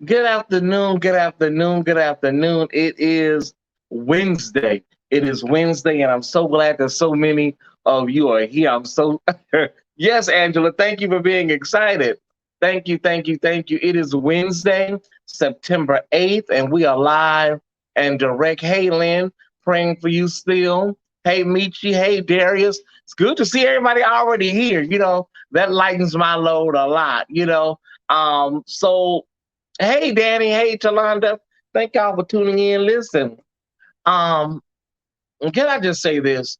Good afternoon, good afternoon, good afternoon. It is Wednesday. It is Wednesday, and I'm so glad that so many of you are here. I'm so, yes, Angela, thank you for being excited. Thank you, thank you, thank you. It is Wednesday, September 8th, and we are live and direct. Hey, Lynn, praying for you still. Hey, Michi. Hey, Darius. It's good to see everybody already here. That lightens my load a lot, So hey, Danny. Hey, Talonda. Thank y'all for tuning in. Listen, um, can I just say this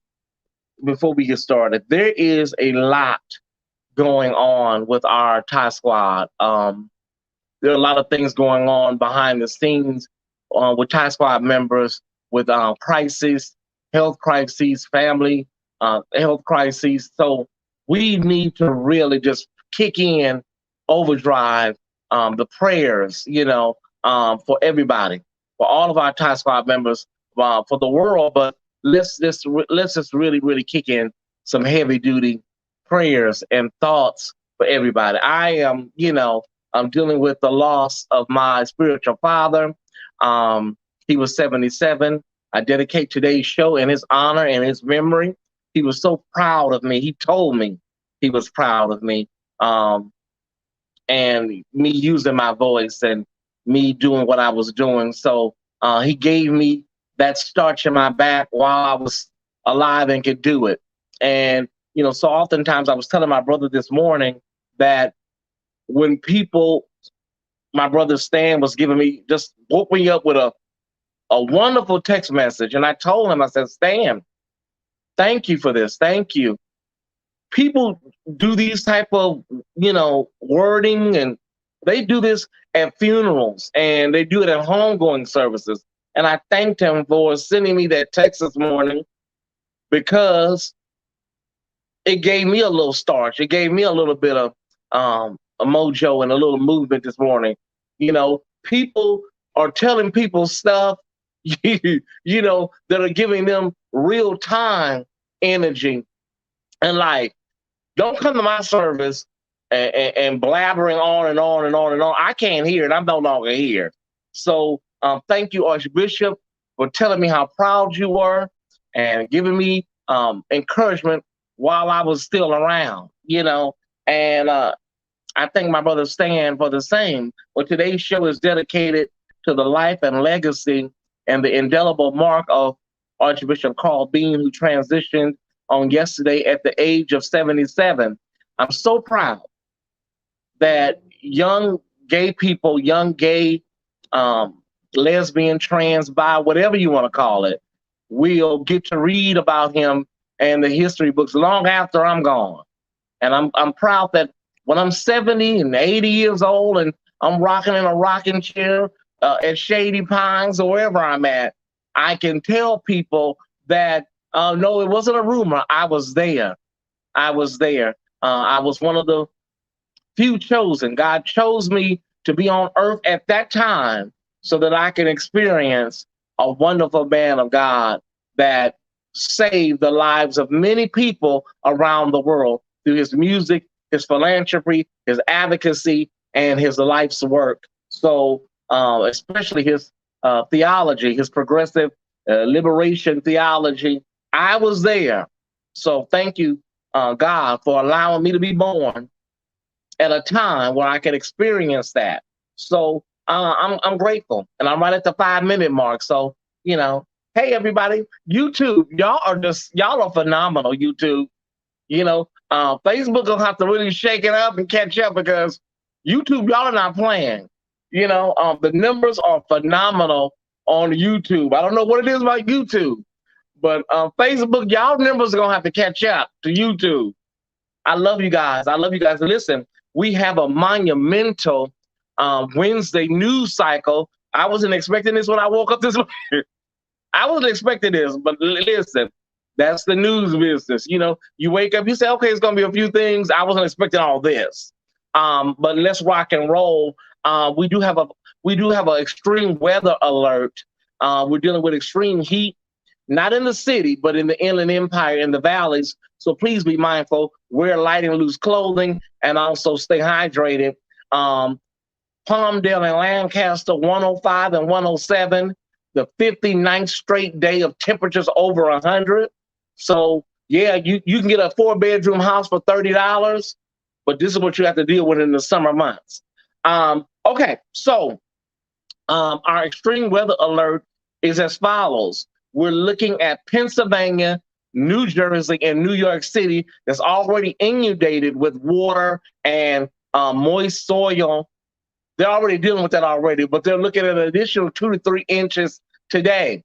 before we get started? There is a lot going on with our Thai squad. There are a lot of things going on behind the scenes with Thai squad members with crises, health crises, family health crises. So we need to really just kick in overdrive the prayers, for everybody, for all of our Thai squad members, for the world. But let's just really, really kick in some heavy duty prayers and thoughts for everybody. I'm dealing with the loss of my spiritual father. Um, he was 77. I dedicate today's show in his honor and his memory. He was so proud of me. He told me he was proud of me. Um, and me using my voice and me doing what I was doing. So he gave me that starch in my back while I was alive and could do it. And, so oftentimes I was telling my brother this morning that when people, my brother Stan was giving me, just woke me up with a wonderful text message. And I told him, I said, Stan, thank you for this. Thank you. People do these type of, wording, and they do this at funerals and they do it at homegoing services. And I thanked him for sending me that text this morning because it gave me a little starch. It gave me a little bit of a mojo and a little movement this morning. People are telling people stuff, that are giving them real time energy and life. Don't come to my service and blabbering on and on and on and on. I can't hear it. I'm no longer here. So thank you, Archbishop, for telling me how proud you were and giving me encouragement while I was still around, And I thank my brother Stan for the same. Well, today's show is dedicated to the life and legacy and the indelible mark of Archbishop Carl Bean, who transitioned on yesterday at the age of 77. I'm so proud that young gay people, young gay, lesbian, trans, bi, whatever you want to call it, will get to read about him and the history books long after I'm gone. And I'm proud that when I'm 70 and 80 years old and I'm rocking in a rocking chair at Shady Pines or wherever I'm at, I can tell people that no, it wasn't a rumor. I was there. I was there. I was one of the few chosen. God chose me to be on earth at that time so that I can experience a wonderful man of God that saved the lives of many people around the world through his music, his philanthropy, his advocacy, and his life's work. So, especially his theology, his progressive liberation theology, I was there. So, thank you, God, for allowing me to be born at a time where I can experience that. So I'm grateful, and I'm right at the 5 minute mark. So hey everybody, YouTube, y'all are phenomenal. YouTube, Facebook will have to really shake it up and catch up because YouTube, y'all are not playing. The numbers are phenomenal on YouTube. I don't know what it is about YouTube, but Facebook, y'all numbers are gonna have to catch up to YouTube. I love you guys. I love you guys. Listen, we have a monumental Wednesday news cycle. I wasn't expecting this when I woke up this morning. I wasn't expecting this, but listen, that's the news business. You wake up, you say, okay, it's going to be a few things. I wasn't expecting all this. But let's rock and roll. We do have an extreme weather alert. We're dealing with extreme heat, not in the city, but in the Inland Empire, in the valleys. So please be mindful, wear light and loose clothing, and also stay hydrated. Palmdale and Lancaster 105 and 107. The 59th straight day of temperatures over 100. So yeah, you can get a 4-bedroom house for $30, but this is what you have to deal with in the summer months. Okay, so our extreme weather alert is as follows. We're looking at Pennsylvania, New Jersey, and New York City that's already inundated with water and moist soil. They're already dealing with that already, but they're looking at an additional 2 to 3 inches today.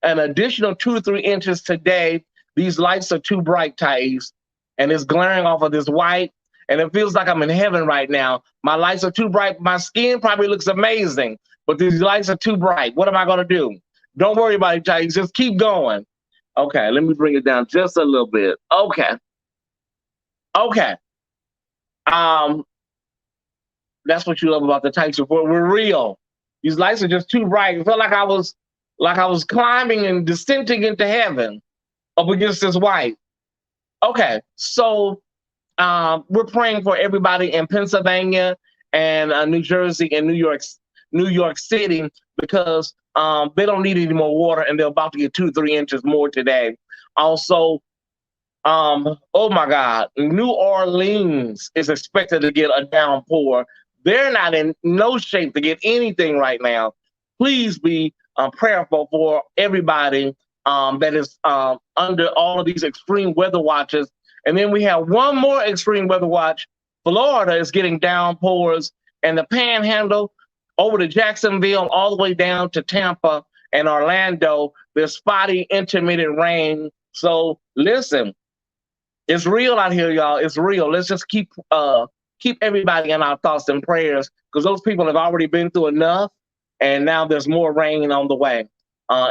An additional 2 to 3 inches today. These lights are too bright, Tyesse, and it's glaring off of this white, and it feels like I'm in heaven right now. My lights are too bright. My skin probably looks amazing, but these lights are too bright. What am I going to do? Don't worry about it, Tyesse. Just keep going. Okay, let me bring it down just a little bit. Okay. That's what you love about the Tyesse Report. We're real. These lights are just too bright. It felt like I was climbing and descending into heaven up against this white. Okay, so we're praying for everybody in Pennsylvania and New Jersey and New York City because they don't need any more water and they're about to get 2 to 3 inches more today. Also, oh my God, New Orleans is expected to get a downpour. They're not in no shape to get anything right now. Please be prayerful for everybody that is under all of these extreme weather watches. And then we have one more extreme weather watch. Florida is getting downpours, and the Panhandle over to Jacksonville all the way down to Tampa and Orlando. There's spotty intermittent rain. So listen, it's real out here, y'all. It's real. Let's just keep everybody in our thoughts and prayers because those people have already been through enough, and now there's more rain on the way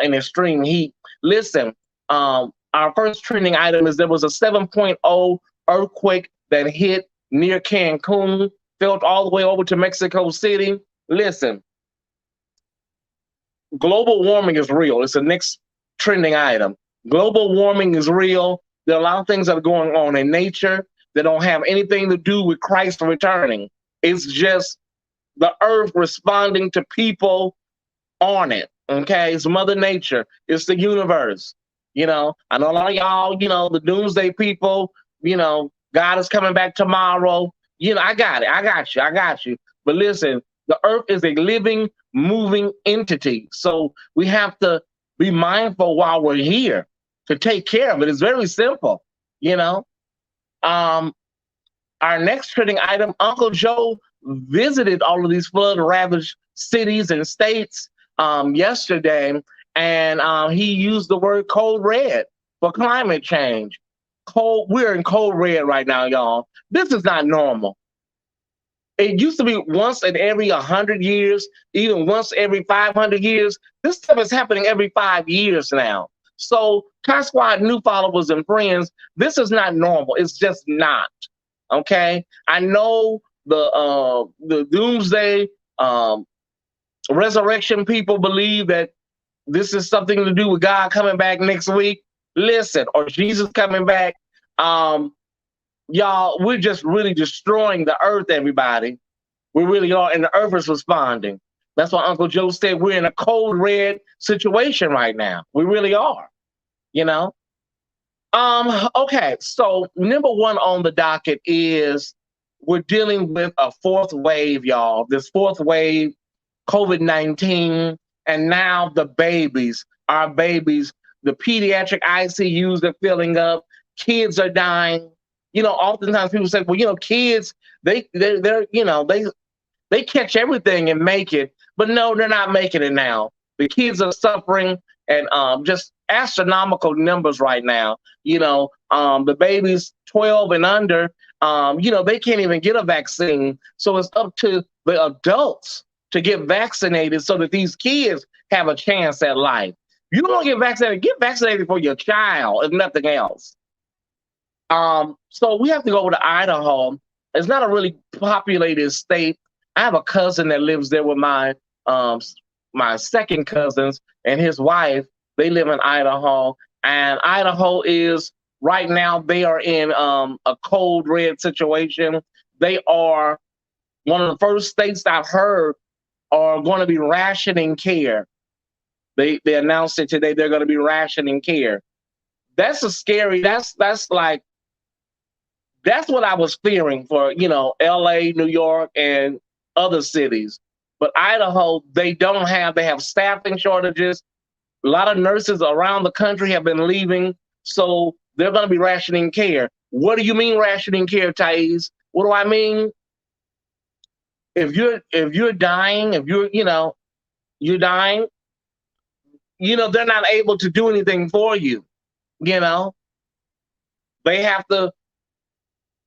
in extreme heat. Listen, our first trending item is there was a 7.0 earthquake that hit near Cancun, felt all the way over to Mexico City. Listen, global warming is real. It's the next trending item. Global warming is real. There are a lot of things that are going on in nature that don't have anything to do with Christ returning. It's just the earth responding to people on it. Okay, it's Mother Nature. It's the universe. You know, I know a lot of y'all, you know, the doomsday people, you know, God is coming back tomorrow. You know, I got it. I got you. But listen, the earth is a living, moving entity. So we have to be mindful while we're here to take care of it. It's very simple, you know. Our next trending item, Uncle Joe visited all of these flood-ravaged cities and states yesterday, and he used the word code red for climate change. We're in code red right now, y'all. This is not normal. It used to be once in every 100 years, even once every 500 years. This stuff is happening every 5 years now. So, Ty Squad new followers and friends, this is not normal. It's just not. Okay? I know the doomsday resurrection people believe that this is something to do with God coming back next week. Listen, or Jesus coming back. Y'all, we're just really destroying the earth, everybody. We really are, and the earth is responding. That's why Uncle Joe said we're in a cold red situation right now. We really are, you know? Okay, so number one on the docket is we're dealing with a fourth wave, y'all. This fourth wave, COVID-19, and now the babies, our babies, the pediatric ICUs are filling up, kids are dying. You know, oftentimes people say, well, you know, kids, they're you know, they catch everything and make it, but no, they're not making it now. The kids are suffering and just astronomical numbers right now. You know, the babies 12 and under, you know, they can't even get a vaccine. So it's up to the adults to get vaccinated so that these kids have a chance at life. You don't want to get vaccinated for your child, if nothing else. So we have to go over to Idaho. It's not a really populated state. I have a cousin that lives there with my second cousins and his wife. They live in Idaho, and Idaho is right now, they are in a cold red situation. They are One of the first states I've heard are going to be rationing care. They announced it today. They're going to be rationing care. That's a scary. That's like that's what I was fearing for, L.A., New York, and other cities. But Idaho, they have staffing shortages. A lot of nurses around the country have been leaving, so they're going to be rationing care. What do you mean rationing care, Tyesse? What do I mean? If you're dying, if you're dying, they're not able to do anything for you. They have to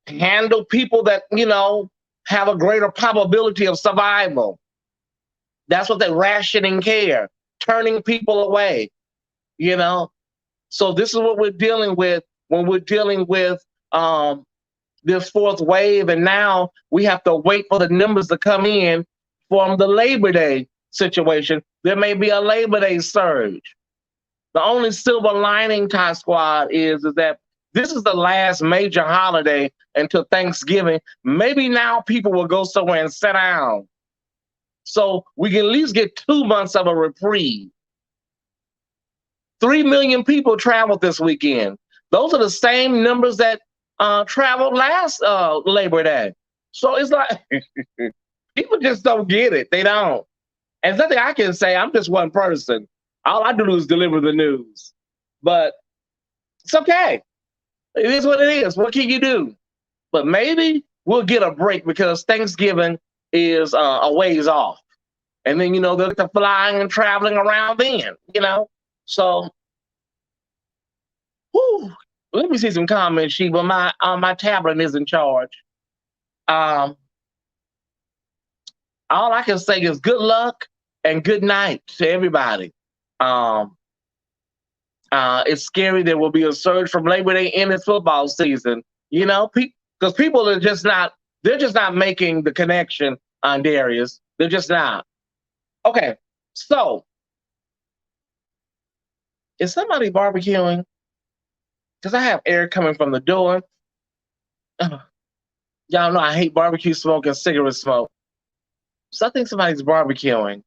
handle people that have a greater probability of survival. That's what they're rationing care, turning people away. So this is what we're dealing with when we're dealing with this fourth wave, and now we have to wait for the numbers to come in from the Labor Day situation. There may be a Labor Day surge. The only silver lining, Ty Squad, is that this is the last major holiday until Thanksgiving. Maybe now people will go somewhere and sit down. So we can at least get 2 months of a reprieve. 3 million people traveled this weekend. Those are the same numbers that traveled last Labor Day. So it's like people just don't get it. They don't. And there's nothing I can say. I'm just one person. All I do is deliver the news. But it's okay. It is what it is. What can you do? But maybe we'll get a break because Thanksgiving is a ways off. And then, they'll get flying and traveling around then, So, let me see some comments, Sheba. My tablet is in charge. All I can say is good luck and good night to everybody. It's scary. There will be a surge from Labor Day in this football season, because people are they're just not making the connection on Darius. They're just not. Okay, so is somebody barbecuing? Because I have air coming from the door. Y'all know I hate barbecue smoke and cigarette smoke. So I think somebody's barbecuing.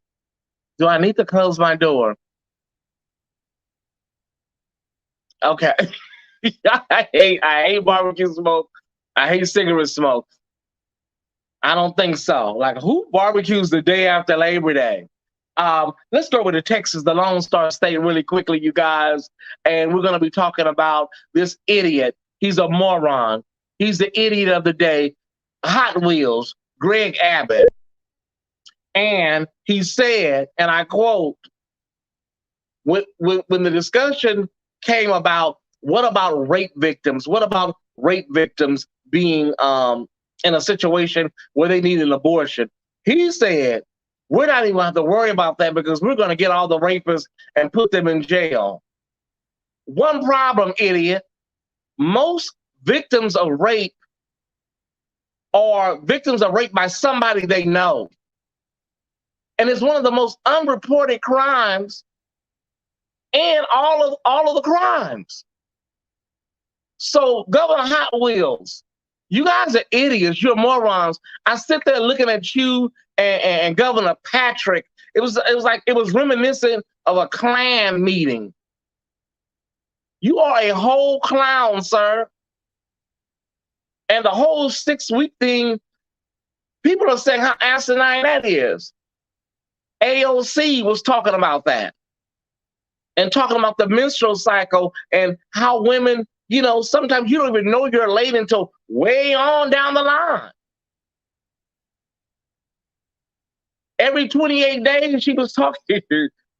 Do I need to close my door? Okay. I hate barbecue smoke. I hate cigarette smoke. I don't think so. Like, who barbecues the day after Labor Day? Let's go over to Texas, the Lone Star State, really quickly, you guys. And we're going to be talking about this idiot. He's a moron. He's the idiot of the day. Hot Wheels, Greg Abbott. And he said, and I quote, when the discussion came about, what about rape victims? What about rape victims being in a situation where they need an abortion? He said, we're not even going to have to worry about that because we're going to get all the rapists and put them in jail. One problem, idiot. Most victims of rape are victims of rape by somebody they know. And it's one of the most unreported crimes and all of the crimes. So Governor Hot Wheels, you guys are idiots. You're morons. I sit there looking at you and Governor Patrick. It was reminiscent of a Klan meeting. You are a whole clown, sir. And the whole 6-week thing, people are saying how asinine that is. AOC was talking about that and talking about the menstrual cycle and how women, sometimes you don't even know you're late until way on down the line. Every 28 days she was talking.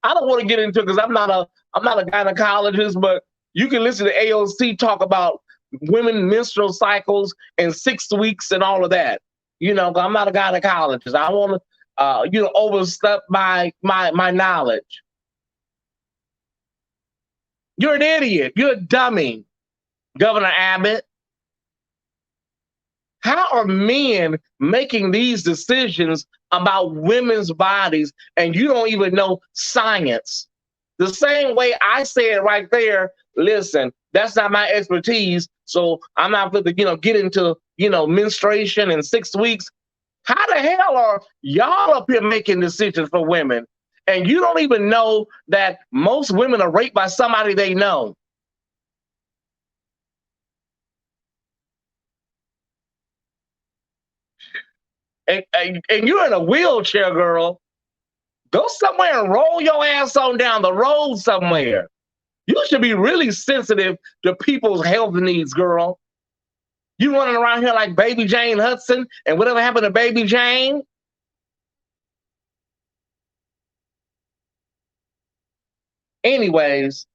I don't want to get into it because I'm not a gynecologist, but you can listen to AOC talk about women menstrual cycles and 6 weeks and all of that. I'm not a gynecologist. I want to overstep my knowledge. You're an idiot. You're a dummy, Governor Abbott. How are men making these decisions about women's bodies and you don't even know science? The same way I said right there, listen, that's not my expertise, so I'm not going to, get into, menstruation in 6 weeks. How the hell are y'all up here making decisions for women? And you don't even know that most women are raped by somebody they know. And you're in a wheelchair, girl. Go somewhere and roll your ass on down the road somewhere. You should be really sensitive to people's health needs, girl. You running around here like Baby Jane Hudson, and whatever happened to Baby Jane? Anyways,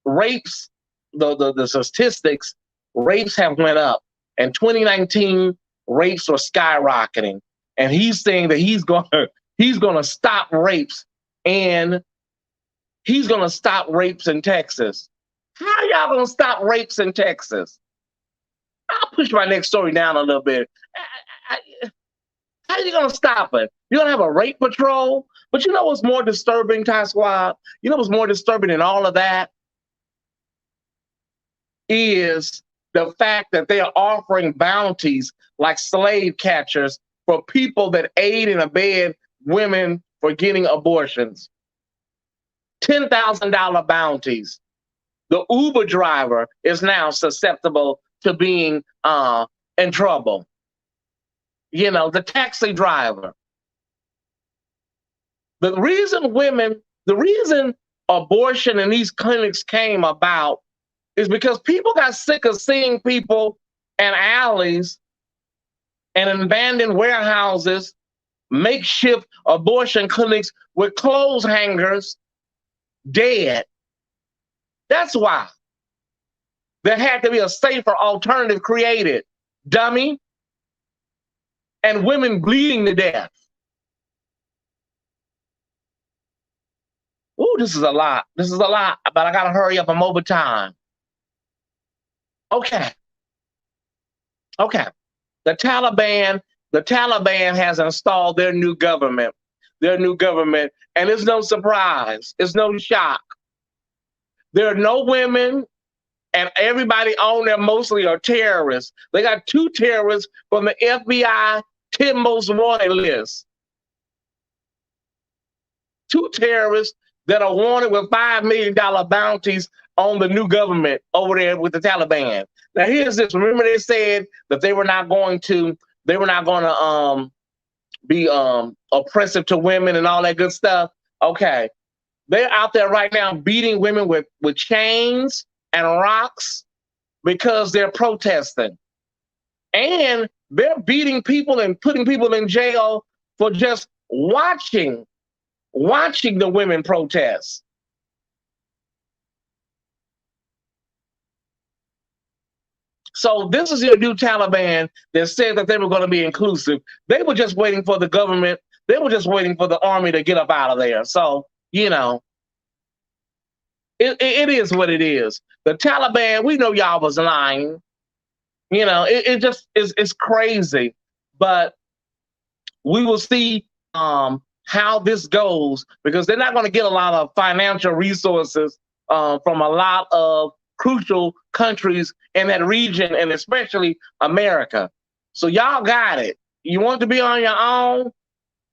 rapes, the statistics, rapes have went up. In 2019, rapes were skyrocketing, and he's saying that he's gonna stop rapes, and he's gonna stop rapes in Texas. How y'all gonna stop rapes in Texas? I'll push my next story down a little bit. How are you gonna stop it? You're gonna have a rape patrol? But you know what's more disturbing, Ty Squad? You know what's more disturbing than all of that is the fact that they are offering bounties like slave catchers for people that aid and abet women for getting abortions. $10,000 bounties. The Uber driver is now susceptible to being in trouble. You know, the taxi driver. The reason abortion in these clinics came about is because people got sick of seeing people in alleys and in abandoned warehouses, makeshift abortion clinics with clothes hangers, dead. That's why there had to be a safer alternative created, dummy, and women bleeding to death. Ooh, this is a lot. This is a lot, but I gotta hurry up. I'm over time. Okay. Okay. The Taliban has installed their new government. And it's no surprise. It's no shock. There are no women, and everybody on there mostly are terrorists. They got 2 terrorists from the FBI 10 most wanted list. 2 terrorists that are wanted with $5 million bounties on the new government over there with the Taliban. Now here's this. Remember they said that they were not going to be oppressive to women and all that good stuff. Okay. They're out there right now beating women with chains and rocks because they're protesting. And they're beating people and putting people in jail for just watching the women protest. So this is your new Taliban that said that they were going to be inclusive. They were just waiting for the government. They were just waiting for the army to get up out of there. So, you know, it is what it is. The Taliban, we know y'all was lying. You know, it just is, it's crazy. But we will see how this goes, because they're not going to get a lot of financial resources from a lot of crucial countries in that region, and especially America. So y'all got it. You want to be on your own?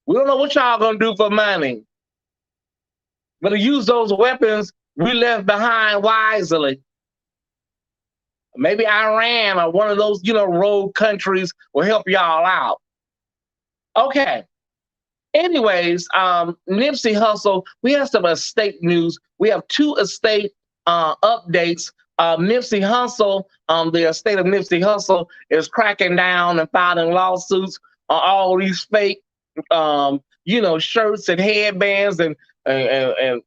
We don't know what y'all gonna do for money, but to use those weapons we left behind wisely. Maybe Iran or one of those, rogue countries will help y'all out. Okay. Anyways, Nipsey Hussle, we have some estate news. We have 2 estate updates. Nipsey Hussle, the estate of Nipsey Hussle is cracking down and filing lawsuits on all these fake, shirts and headbands and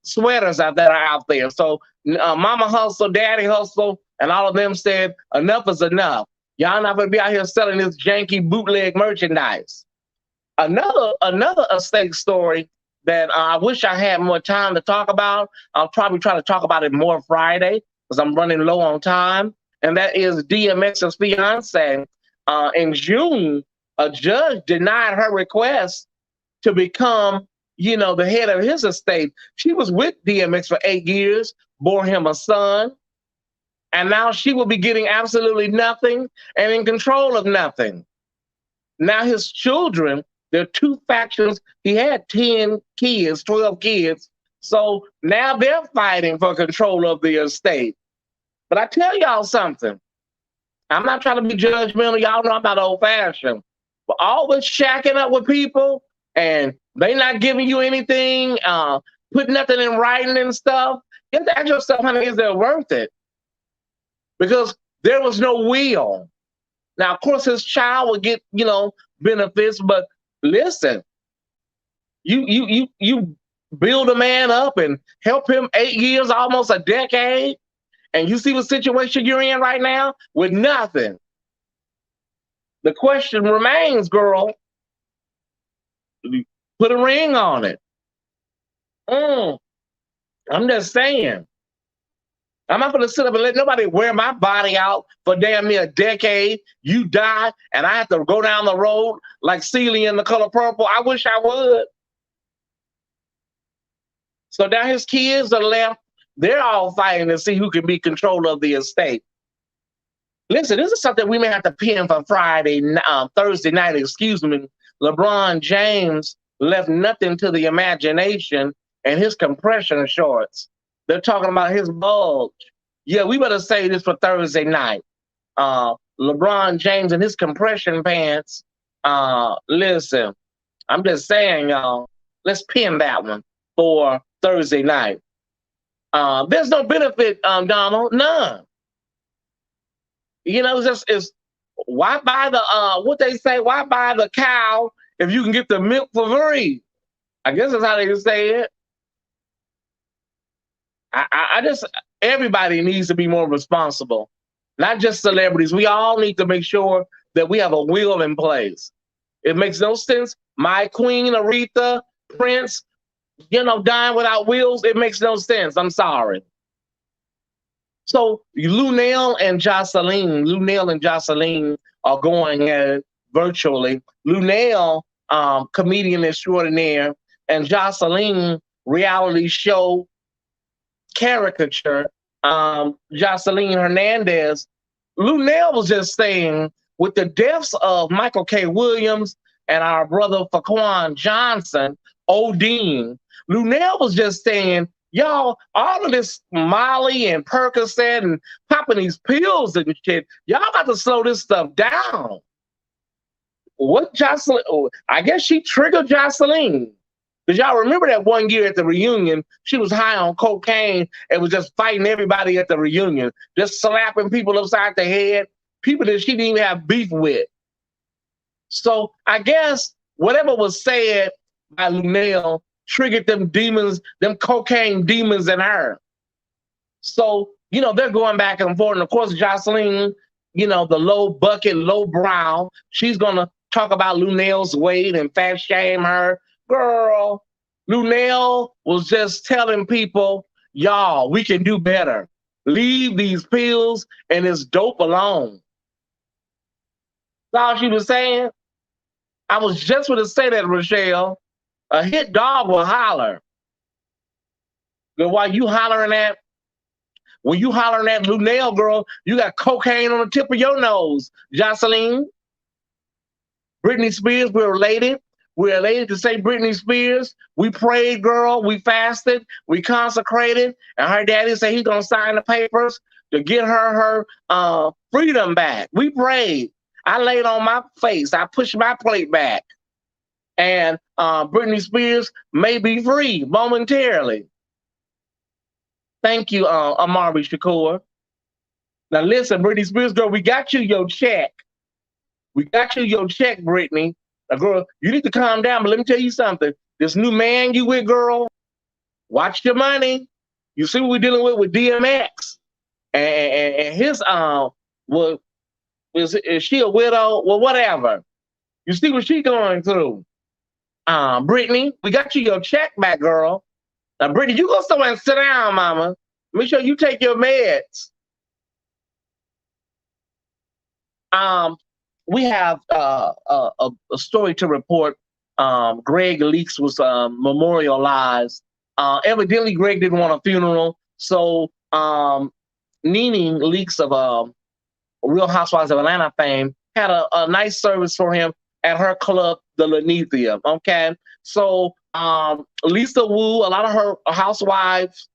sweaters that are out there. So Mama Hustle, Daddy Hustle, and all of them said, enough is enough. Y'all not gonna be out here selling this janky bootleg merchandise. Another estate story that I wish I had more time to talk about. I'll probably try to talk about it more Friday because I'm running low on time. And that is DMX's fiance. In June, a judge denied her request to become, the head of his estate. She was with DMX for 8 years, bore him a son, and now she will be getting absolutely nothing and in control of nothing. now his children, there are two factions. He had 10 kids, 12 kids. So now they're fighting for control of the estate. But I tell y'all something. I'm not trying to be judgmental. Y'all know I'm not old fashioned. But always shacking up with people and they not giving you anything, putting nothing in writing and stuff. You have to ask yourself, honey, is it worth it? Because there was no will. Now, of course, his child would get, benefits, but listen, you build a man up and help him 8 years, almost a decade, and you see what situation you're in right now with nothing. The question remains, girl, put a ring on it. I'm just saying. I'm not going to sit up and let nobody wear my body out for damn near a decade. You die, and I have to go down the road like Celia in The Color Purple. I wish I would. So now his kids are left. They're all fighting to see who can be control of the estate. Listen, this is something we may have to pin for Thursday night, excuse me. LeBron James left nothing to the imagination and his compression shorts. They're talking about his bulge. Yeah, we better say this for Thursday night. LeBron James and his compression pants. Listen, I'm just saying, y'all, let's pin that one for Thursday night. There's no benefit, Donald, none. It's why buy the what they say? Why buy the cow if you can get the milk for free? I guess that's how they say it. I just, everybody needs to be more responsible, not just celebrities. We all need to make sure that we have a will in place. It makes no sense. My queen, Aretha, Prince, dying without wills. It makes no sense. I'm sorry. So Lunel and Jocelyn are going at it virtually. Lunel, comedian extraordinaire, and Jocelyn, reality show caricature, Jocelyn Hernandez. Lunel was just saying, with the deaths of Michael K. Williams and our brother Faquan Johnson, Odin, Lunel was just saying, y'all, all of this Molly and Percocet and popping these pills and shit, y'all got to slow this stuff down. What Jocelyn? I guess she triggered Jocelyn. Because y'all remember that one year at the reunion, she was high on cocaine and was just fighting everybody at the reunion, just slapping people upside the head, people that she didn't even have beef with. So I guess whatever was said by Lunel triggered them demons, them cocaine demons in her. So, they're going back and forth. And of course, Jocelyn, the low bucket, low brow, she's going to talk about Lunel's weight and fat shame her. Girl, Lunel was just telling people, y'all, we can do better. Leave these pills and this dope alone. That's all she was saying. I was just going to say that, Rochelle. A hit dog will holler. But when you hollering at Lunel, girl, you got cocaine on the tip of your nose, Jocelyn. Britney Spears, we're related. We're elated to say Britney Spears. We prayed, girl. We fasted. We consecrated. And her daddy said he's going to sign the papers to get her freedom back. We prayed. I laid on my face. I pushed my plate back. And Britney Spears may be free momentarily. Thank you, Amari Shakur. Now listen, Britney Spears, girl, we got you your check. We got you your check, Britney. Now, girl, you need to calm down, but let me tell you something. This new man you with, girl, watch your money. You see what we're dealing with DMX. And his, is she a widow? Well, whatever. You see what she going through. Brittany, we got you your check back, girl. Now, Brittany, you go somewhere and sit down, mama. Make sure you take your meds. We have a story to report. Greg Leaks was memorialized. Evidently, Greg didn't want a funeral, so Nene Leaks of Real Housewives of Atlanta fame had a nice service for him. at her club, the Lenethia. Okay, so Lisa Wu, a lot of her housewives,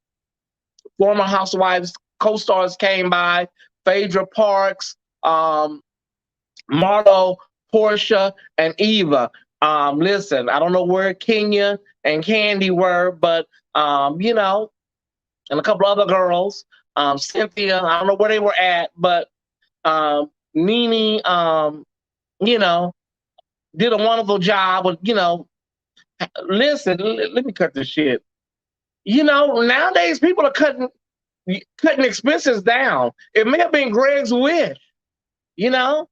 former housewives, co-stars came by. Phaedra Parks, Marlo, Portia, and Eva. Listen, I don't know where Kenya and Candy were, but and a couple other girls. Cynthia, I don't know where they were at, but Nene, you know, did a wonderful job with, listen, let me cut this shit. Nowadays people are cutting expenses down. It may have been Greg's wish, you know.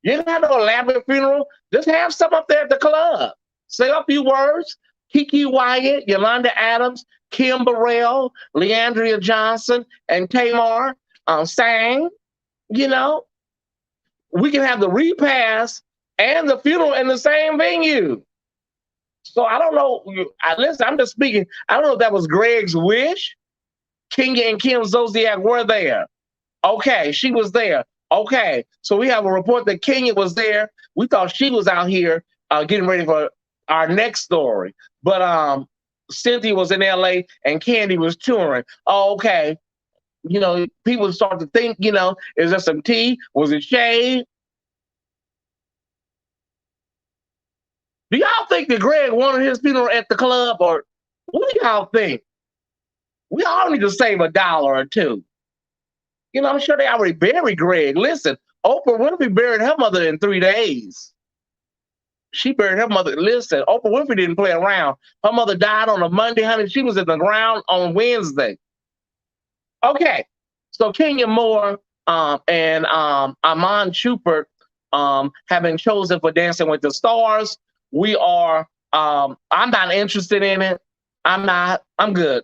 You don't have no elaborate funeral. Just have some up there at the club. Say a few words. Kiki Wyatt, Yolanda Adams, Kim Burrell, Leandria Johnson, and Tamar sang. We can have the repast and the funeral in the same venue. So I don't know. Listen, I'm just speaking. I don't know if that was Greg's wish. Kenya and Kim Zolciak were there. Okay, she was there. Okay, so we have a report that Kenya was there. We thought she was out here getting ready for our next story. But Cynthia was in LA and Candy was touring. Oh, okay. People start to think, is there some tea? Was it shade? Do y'all think that Greg wanted his funeral at the club, or what do y'all think? We all need to save $1 or $2. I'm sure they already buried Greg. Listen, Oprah Winfrey buried her mother in 3 days. She buried her mother. Listen, Oprah Winfrey didn't play around. Her mother died on a Monday, honey. She was in the ground on Wednesday. Okay, so Kenya Moore and Amon Shupert have been chosen for Dancing with the Stars. We are, I'm not interested in it. I'm good.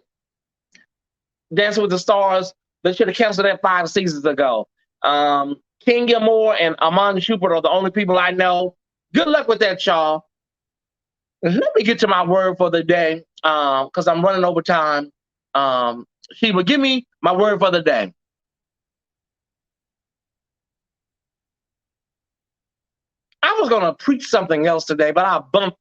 Dancing with the Stars, they should have canceled that 5 seasons ago. Kenya Moore and Amon Shupert are the only people I know. Good luck with that, y'all. Let me get to my word for the day, because I'm running over time. Sheba, give me my word for the day. I was going to preach something else today, but I'll bump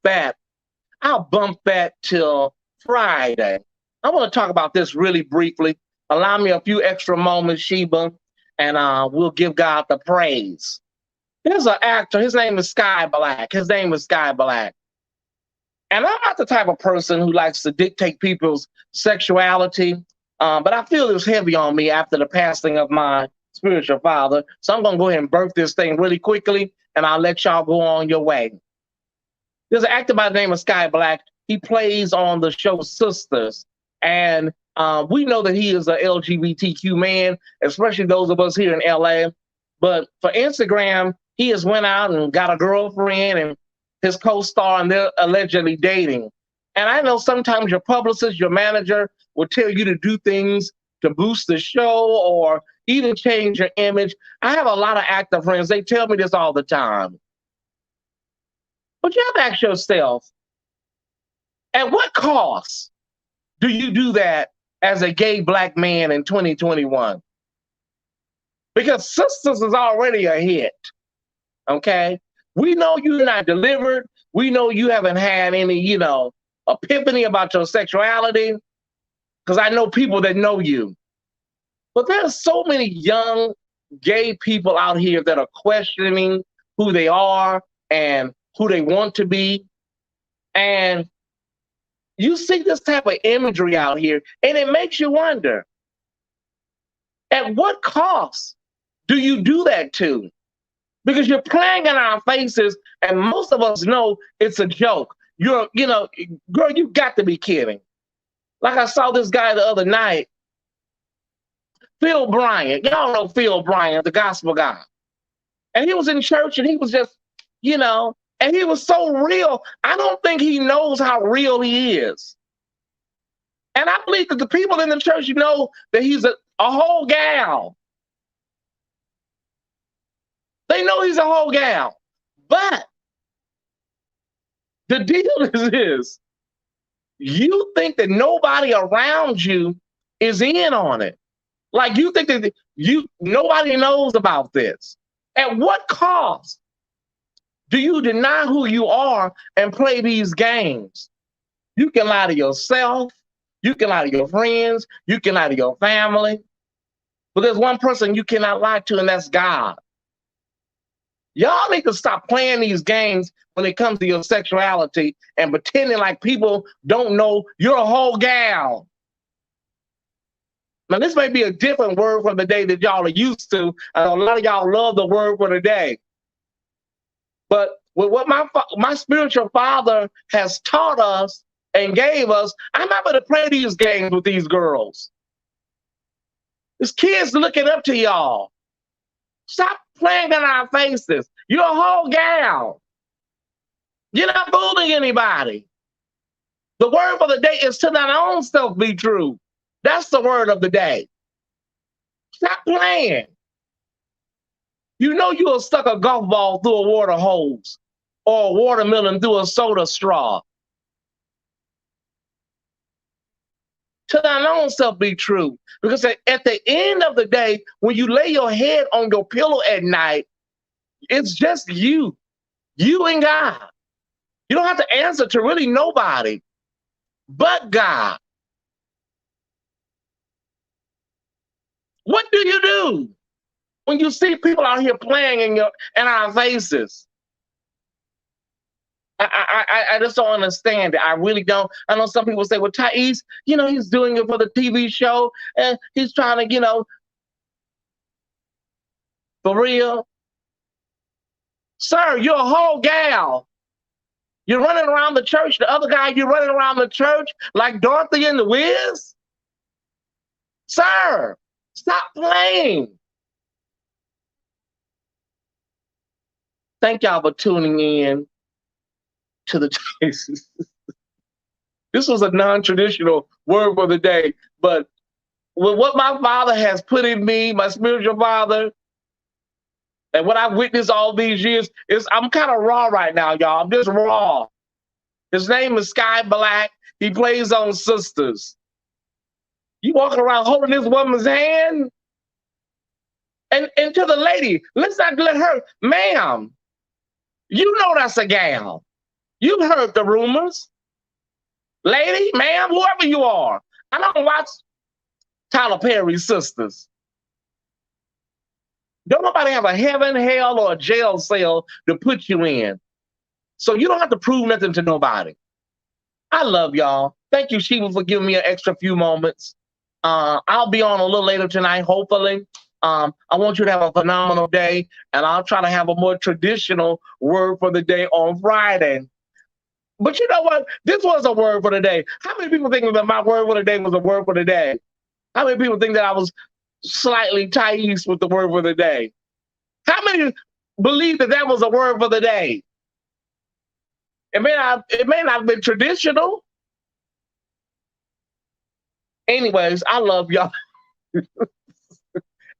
that till Friday. I want to talk about this really briefly. Allow me a few extra moments, Sheba, and we'll give God the praise. There's an actor. His name is Sky Black. And I'm not the type of person who likes to dictate people's sexuality, but I feel it was heavy on me after the passing of my spiritual father. So I'm going to go ahead and birth this thing really quickly, and I'll let y'all go on your way. There's an actor by the name of Sky Black. He plays on the show Sisters. And we know that he is a LGBTQ man, especially those of us here in LA. But for Instagram, he has went out and got a girlfriend and his co-star, and they're allegedly dating. And I know sometimes your publicist, your manager will tell you to do things to boost the show or even change your image. I have a lot of actor friends. They tell me this all the time. But you have to ask yourself, at what cost do you do that as a gay Black man in 2021? Because Sisters is already a hit, okay? We know you're not delivered. We know you haven't had any, epiphany about your sexuality, because I know people that know you. But there's so many young gay people out here that are questioning who they are and who they want to be. And you see this type of imagery out here, and it makes you wonder, at what cost do you do that to? Because you're playing in our faces, and most of us know it's a joke. Girl, you got to be kidding. Like I saw this guy the other night, Phil Bryant. Y'all know Phil Bryant, the gospel guy. And he was in church, and he was just, and he was so real. I don't think he knows how real he is. And I believe that the people in the church know that he's a whole gal. They know he's a whole gal. But the deal is this. You think that nobody around you is in on it. Like you think that nobody knows about this. At what cost Do you deny who you are and play these games? You can lie to yourself. You can lie to your friends. You can lie to your family. But there's one person you cannot lie to, and that's God. Y'all need to stop playing these games when it comes to your sexuality and pretending like people don't know you're a whole gal. Now, this may be a different word for the day that y'all are used to. I know a lot of y'all love the word for the day. But with what my spiritual father has taught us and gave us, I'm not going to play these games with these girls. These kids looking up to y'all. Stop playing in our faces. You're a whole gal. You're not fooling anybody. The word for the day is to thine own self be true. That's the word of the day. Stop playing. You know you'll stuck a golf ball through a water hose or a watermelon through a soda straw. To thine own self be true. Because at the end of the day, when you lay your head on your pillow at night, it's just you and God. You don't have to answer to really nobody but God. What do you do when you see people out here playing in our faces? I just don't understand it. I really don't. I know some people say, well, Tyesse, he's doing it for the TV show and he's trying to, for real. Sir, you're a whole gal. You're running around the church. The other guy, you're running around the church like Dorothy and the Wiz. Sir, stop playing. Thank y'all for tuning in to the Tyesse. This was a non-traditional word for the day, but with what my father has put in me, my spiritual father, and what I've witnessed all these years, I'm kind of raw right now, y'all. I'm just raw. His name is Sky Black. He plays on Sisters. You walking around holding this woman's hand? And to the lady, let's not let her, ma'am, you know that's a gal. You've heard the rumors. Lady, ma'am, whoever you are. I don't watch Tyler Perry's Sisters. Don't nobody have a heaven, hell, or a jail cell to put you in. So you don't have to prove nothing to nobody. I love y'all. Thank you, Sheba, for giving me an extra few moments. I'll be on a little later tonight, hopefully. I want you to have a phenomenal day, and I'll try to have a more traditional word for the day on Friday. But you know what? This was a word for the day. How many people think that my word for the day was a word for the day? How many people think that I was slightly Tyesse with the word for the day? How many believe that that was a word for the day? It may not have been traditional. Anyways, I love y'all.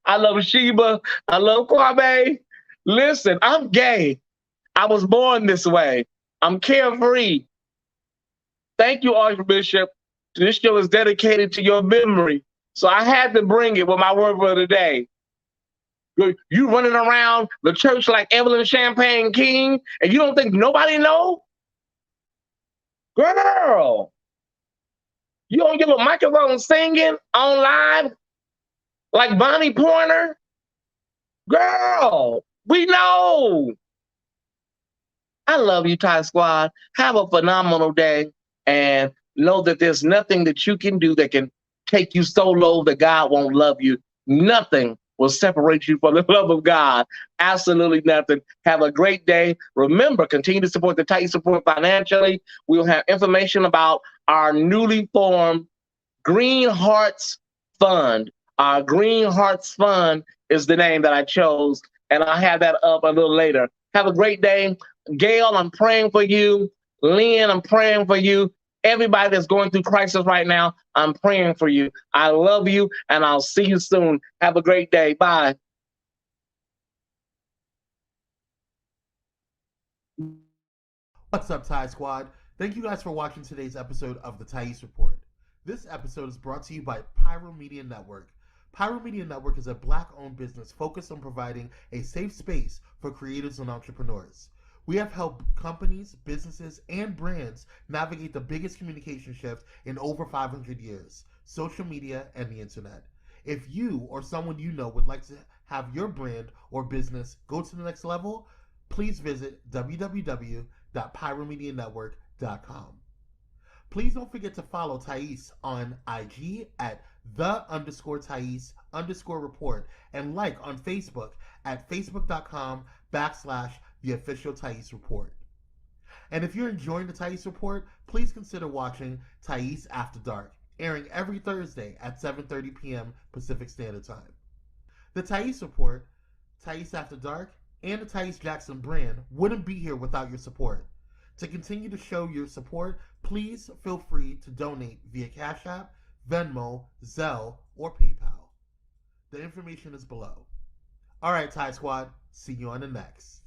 I love Sheba. I love Kwame. Listen, I'm gay. I was born this way. I'm carefree. Thank you, Archbishop. This show is dedicated to your memory. So I had to bring it with my word for the day. You running around the church like Evelyn Champagne King, and you don't think nobody know? Girl, you don't give a microphone singing on live like Bonnie Pointer? Girl, we know. I love you, Ty Squad. Have a phenomenal day, and know that there's nothing that you can do that can take you so low that God won't love you. Nothing will separate you from the love of God. Absolutely nothing. Have a great day. Remember, continue to support the Tyesse Support financially. We'll have information about our newly formed Green Hearts Fund. Our Green Hearts Fund is the name that I chose, and I'll have that up a little later. Have a great day. Gail, I'm praying for you. Lynn, I'm praying for you. Everybody that's going through crisis right now, I'm praying for you. I love you, and I'll see you soon. Have a great day. Bye. What's up, Ty Squad? Thank you guys for watching today's episode of the Tyesse Report. This episode is brought to you by Pyro Media Network. Pyro Media Network is a Black-owned business focused on providing a safe space for creatives and entrepreneurs. We have helped companies, businesses, and brands navigate the biggest communication shift in over 500 years: social media and the internet. If you or someone you know would like to have your brand or business go to the next level, please visit www.pyromedianetwork.com. Please don't forget to follow Tyesse on IG at _Tyesse_report and like on Facebook at facebook.com/the official Tyesse report. And if you're enjoying the Tyesse report, please consider watching Tyesse After Dark, airing every Thursday at 7:30 p.m. Pacific Standard Time. The Tyesse report, Tyesse After Dark, and the Tyesse Jackson brand wouldn't be here without your support. To continue to show your support, please feel free to donate via Cash App, Venmo, Zelle, or PayPal. The information is below. All right, Ty Squad, see you on the next.